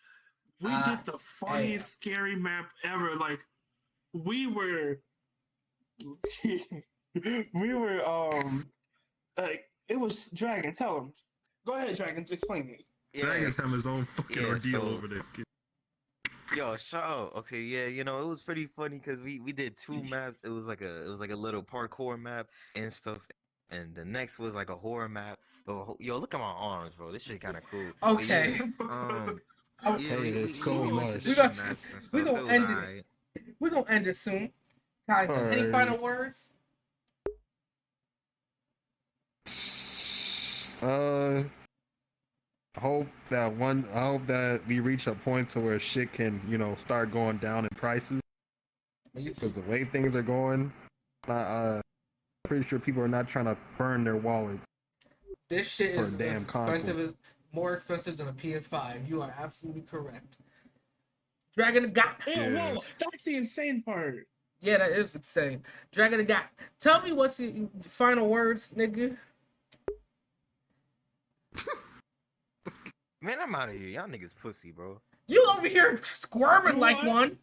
we did the funniest scary map ever. Like, we were like, it was Dragon. Tell him. Go ahead, Dragon. Explain it. Dragon's having his own fucking ordeal over there. Yo, shut up. Okay, yeah, it was pretty funny because we did two maps. It was like a little parkour map and stuff, and the next was like a horror map. But yo, look at my arms, bro. This shit kind of cool. Okay. There's so much. We're gonna end it. We're gonna end it soon. Guys, any final words? I hope that we reach a point to where shit can, start going down in prices. Because the way things are going, I'm pretty sure people are not trying to burn their wallet. This shit is expensive, more expensive than a PS5. You are absolutely correct. Dragon got. Whoa, that's the insane part. Yeah, that is insane. Dragon got. Tell me what's the final words, nigga. Man, I'm out of here. Y'all niggas pussy, bro. You over here squirming like one.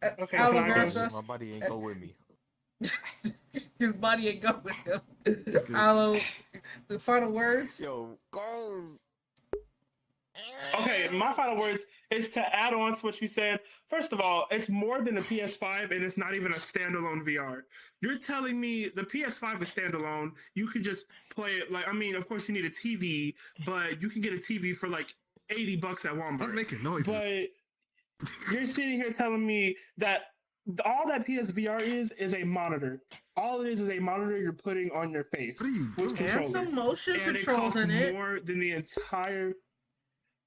Okay, my body ain't go with me. His body ain't go with him. Aloe, the final words? Yo, go. Okay, my final words is to add on to what you said. First of all, it's more than a PS5, and it's not even a standalone VR. You're telling me the PS5 is standalone. You can just play it like, I mean, of course you need a TV, but you can get a TV for like $80 at Walmart. I'm making noises. But you're sitting here telling me that all that PSVR is a monitor. All it is a monitor you're putting on your face What are you with doing? And controllers. some motion And it controls costs in it. more than the entire.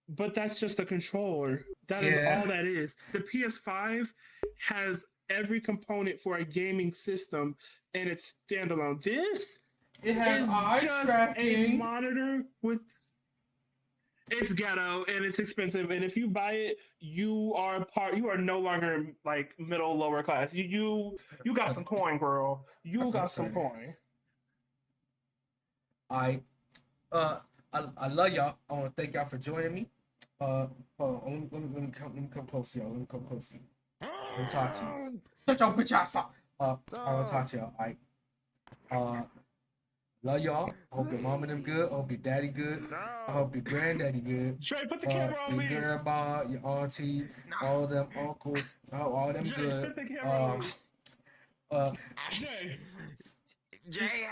But that's just a controller. That is Yeah. all that is. The PS5 has every component for a gaming system, and it's standalone. This It has is eye just a tracking. monitor with. It's ghetto and it's expensive, and if you buy it, you are no longer like middle lower class. You got some coin, girl. You That's got some what I'm coin. I love y'all. I want to thank y'all for joining me. Hold on, let me come close to y'all. Let me come close to you. Let me talk to you. Shut your bitch ass up. I want to talk to y'all. Love y'all. I hope your mom and them good. I hope your daddy good. I hope your granddaddy good. Trey, put the camera on Your me. grandma, your auntie, all them uncles. I hope all them Jay, good. put the camera on me. Jay. Jay,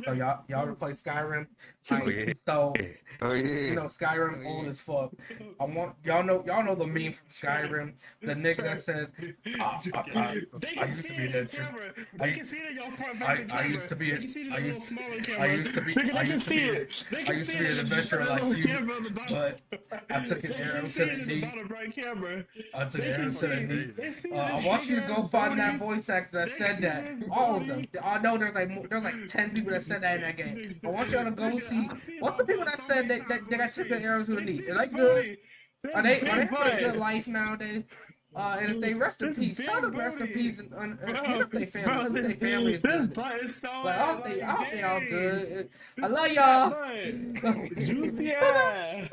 So y'all ever play Skyrim? Oh, yeah. So oh yeah. you know Skyrim old as fuck. I want y'all know the meme from Skyrim. The nigga that says, I used to be an intern. I used to be an adventurer like you, but I took an arrow to the knee. I took an arrow to the knee. I want you to go find that voice actor that said that. All of them. I know there's like 10 people that said that in that game. I want y'all to go see what's the people that said that they got took their arrows to the knee. Is that good? Are they having a good life nowadays? And if they rest in peace, tell them rest in peace and hit up their families. Their family is good. Like I hope they all good. I love y'all. Juicy ass.